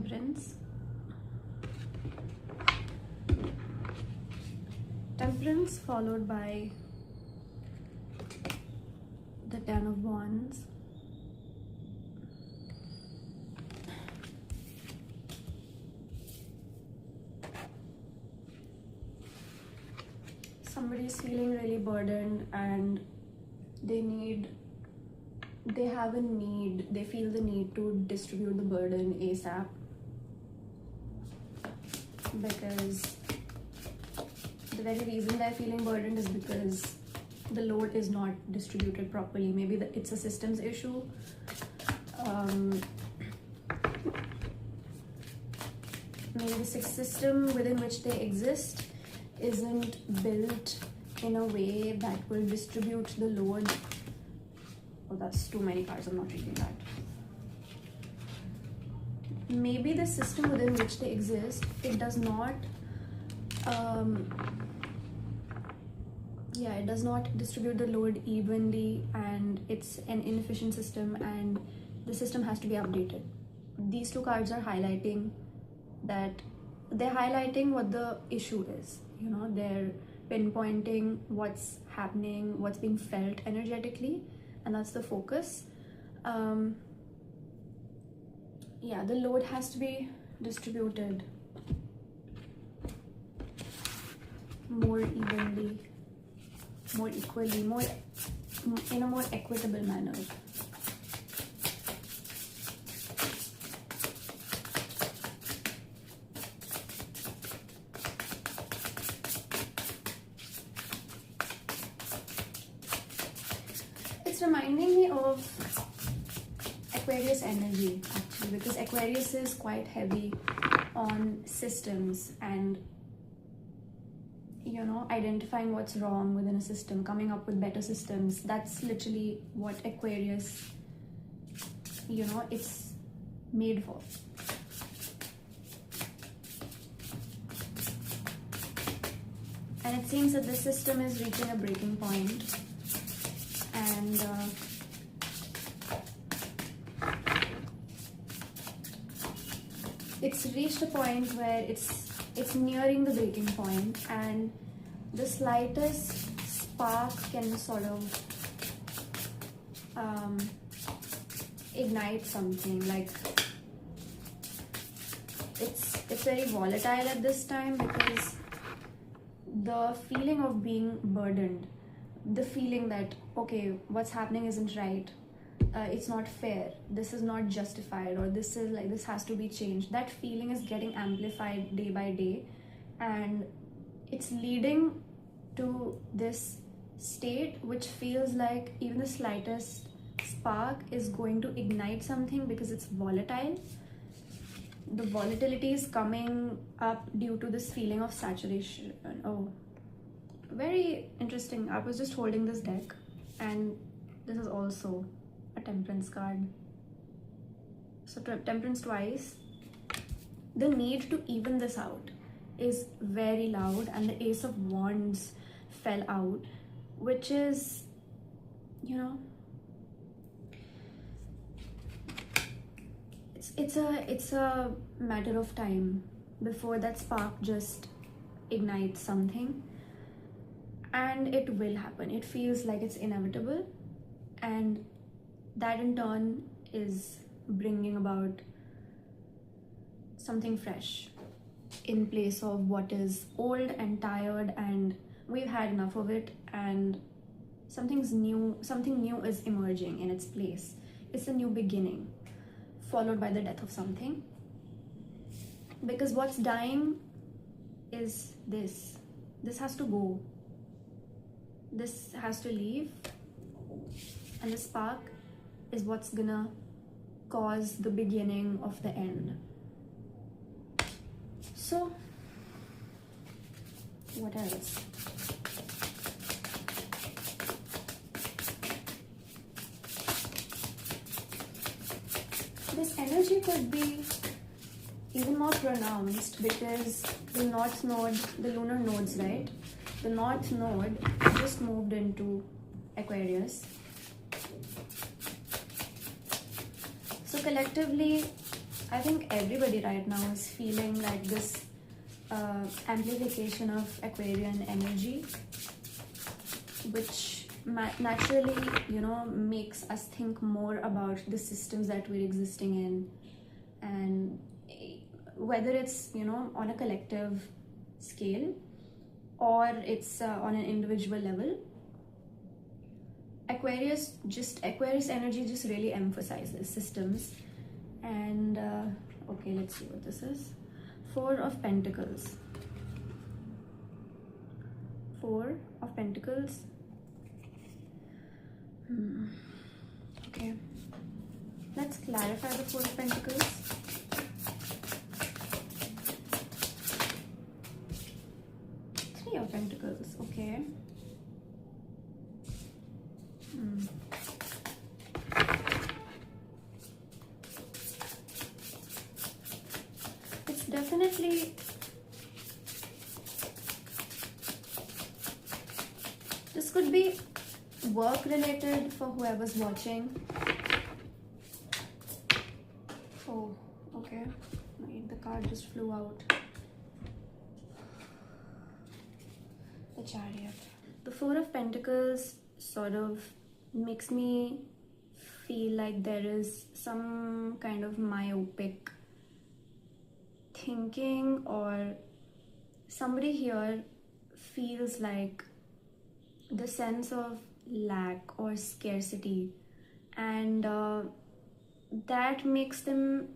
Temperance. Temperance followed by the Ten of Wands. Somebody is feeling really burdened and they feel the need to distribute the burden ASAP, because the very reason they're feeling burdened is because the load is not distributed properly. Maybe it's a systems issue. Maybe the system within which they exist isn't built in a way that will distribute the load. Oh, that's too many cards, I'm not reading that. Maybe the system within which they exist, it does not it does not distribute the load evenly, and it's an inefficient system, and the system has to be updated. These two cards are highlighting that. They're highlighting what the issue is, you know, they're pinpointing what's happening, what's being felt energetically, and that's the focus. The load has to be distributed more evenly, more equally, in a more equitable manner. It's reminding me of Aquarius energy, actually, because Aquarius is quite heavy on systems and, you know, identifying what's wrong within a system, coming up with better systems. That's literally what Aquarius, you know, it's made for. And it seems that the system is reaching a breaking point, and it's reached a point where it's nearing the breaking point, and the slightest spark can sort of ignite something. Like it's very volatile at this time, because the feeling of being burdened, the feeling that, okay, what's happening isn't right, it's not fair, this is not justified, or this has to be changed, that feeling is getting amplified day by day, and it's leading to this state which feels like even the slightest spark is going to ignite something, because it's volatile. The volatility is coming up due to this feeling of saturation. Oh, very interesting. I was just holding this deck, and this is also a Temperance card. So Temperance twice. The need to even this out is very loud, and the Ace of Wands fell out, which is, you know, it's a matter of time before that spark just ignites something, and it will happen. It feels like it's inevitable, and that in turn is bringing about something fresh in place of what is old and tired, and we've had enough of it, and something new is emerging in its place. It's a new beginning followed by the death of something, because what's dying is this has to go, this has to leave, and the spark is what's gonna cause the beginning of the end. So what else? This energy could be even more pronounced, because the North Node, the lunar nodes, right? The North Node just moved into Aquarius. So collectively, I think everybody right now is feeling like this amplification of Aquarian energy, which naturally, makes us think more about the systems that we're existing in, and whether it's, on a collective scale or it's on an individual level. Aquarius energy just really emphasizes systems. And okay, let's see what this is. Four of Pentacles. Four of Pentacles. Okay, let's clarify the Four of Pentacles. Three of Pentacles. Okay. It's definitely this could be work related for whoever's watching. Oh, okay. Wait, the card just flew out. The Chariot. The Four of Pentacles sort of makes me feel like there is some kind of myopic thinking, or somebody here feels like the sense of lack or scarcity, and that makes them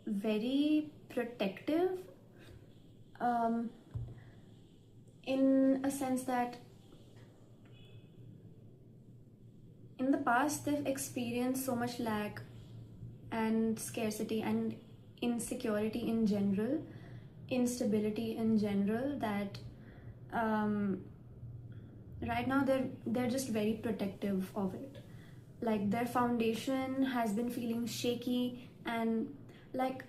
very protective, in a sense that in the past they've experienced so much lack and scarcity and insecurity in general, instability in general, that right now they're just very protective of it. Like their foundation has been feeling shaky, and like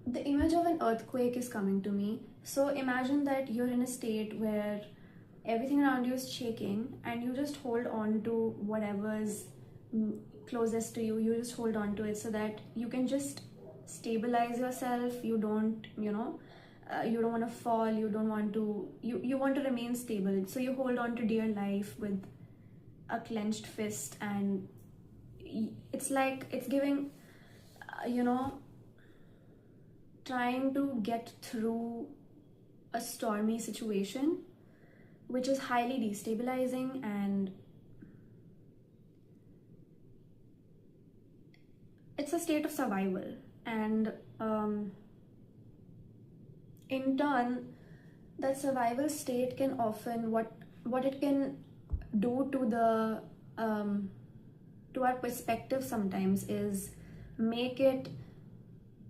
the image of an earthquake is coming to me. So imagine that you're in a state where everything around you is shaking, and you just hold on to whatever's closest to you. You just hold on to it so that you can just stabilize yourself. You don't, you don't want to fall. You don't want to, you want to remain stable. So you hold on to dear life with a clenched fist, and it's like it's giving, trying to get through a stormy situation, which is highly destabilizing, and it's a state of survival. And in turn, that survival state can often, what it can do to the to our perspective sometimes is make it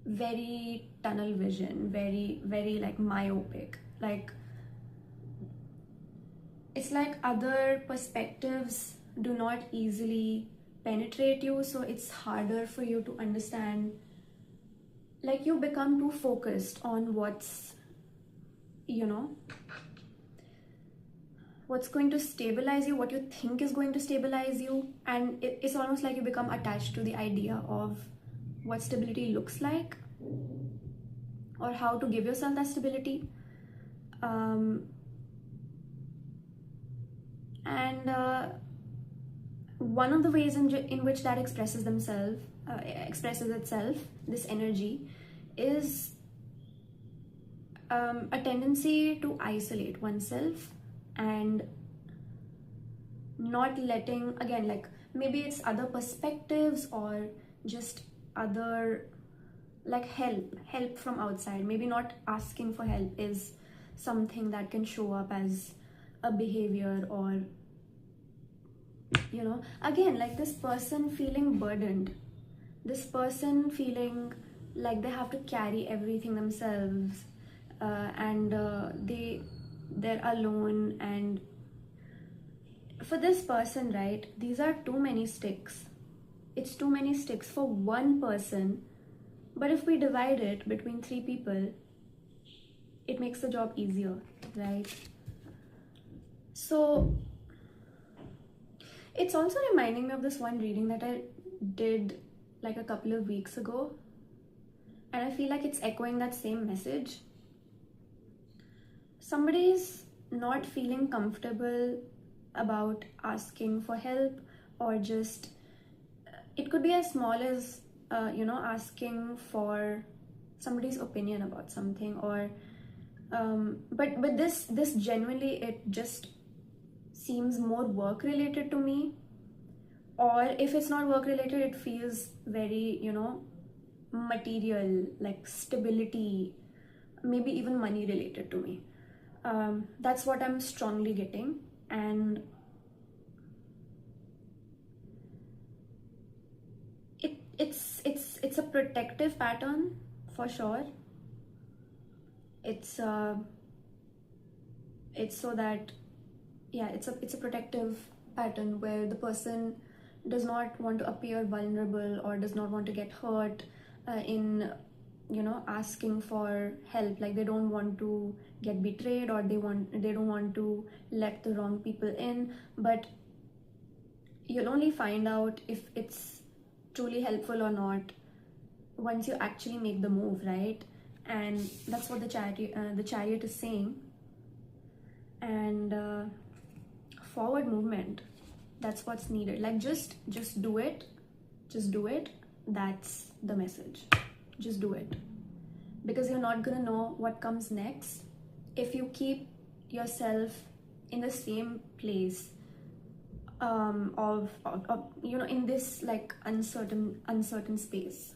very tunnel vision, very, very like myopic. Like it's like other perspectives do not easily penetrate you, so it's harder for you to understand. Like you become too focused on what's going to stabilize you, what you think is going to stabilize you, and it's almost like you become attached to the idea of what stability looks like, or how to give yourself that stability. And one of the ways in which that expresses itself, this energy, is a tendency to isolate oneself and not letting, again, like maybe it's other perspectives or just other, like help from outside. Maybe not asking for help is something that can show up as a behavior, or again, like this person feeling burdened, this person feeling like they have to carry everything themselves, and they're alone. And for this person, right, these are too many sticks. It's too many sticks for one person, but if we divide it between 3 people, it makes the job easier, right? So it's also reminding me of this one reading that I did like a couple of weeks ago, and I feel like it's echoing that same message. Somebody's not feeling comfortable about asking for help, or just it could be as small as asking for somebody's opinion about something, or but this genuinely, it just seems more work related to me. Or if it's not work related, it feels very material, like stability, maybe even money related to me. That's what I'm strongly getting. And it's a protective pattern for sure. It's so that, yeah, it's a protective pattern where the person does not want to appear vulnerable, or does not want to get hurt in asking for help. Like, they don't want to get betrayed, or they don't want to let the wrong people in. But you'll only find out if it's truly helpful or not once you actually make the move, right? And that's what the chariot is saying. And forward movement, that's what's needed. Like, just do it. Just do it. That's the message. Just do it, because you're not gonna know what comes next if you keep yourself in the same place of in this like uncertain space.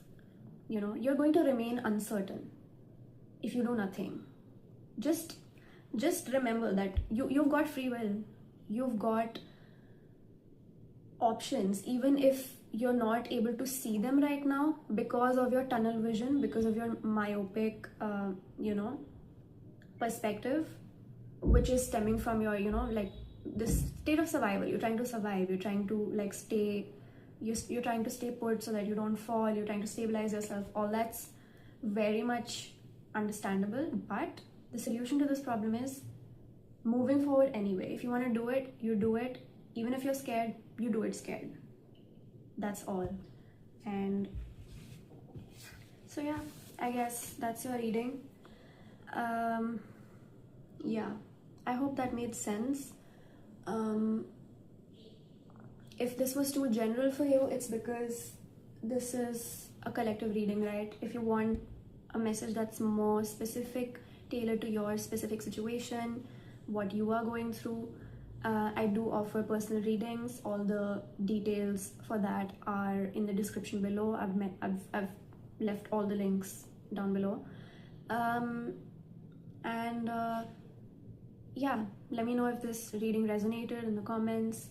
You're going to remain uncertain if you do nothing. Just remember that you've got free will. You've got options, even if you're not able to see them right now because of your tunnel vision, because of your myopic perspective, which is stemming from your like this state of survival. You're trying to survive, you're trying to like you're trying to stay put so that you don't fall, you're trying to stabilize yourself. All that's very much understandable, but the solution to this problem is moving forward anyway. If you want to do it, you do it. Even if you're scared, you do it scared. That's all. And so yeah, I guess that's your reading. Yeah, I hope that made sense. If this was too general for you, it's because this is a collective reading, right? If you want a message that's more specific, tailored to your specific situation, what you are going through, I do offer personal readings. All the details for that are in the description below. I've left all the links down below. Yeah, let me know if this reading resonated in the comments.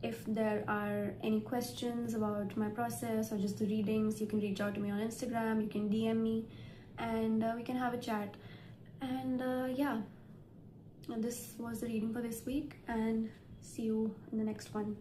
If there are any questions about my process or just the readings, you can reach out to me on Instagram, you can DM me, and we can have a chat. And yeah, this was the reading for this week, and see you in the next one.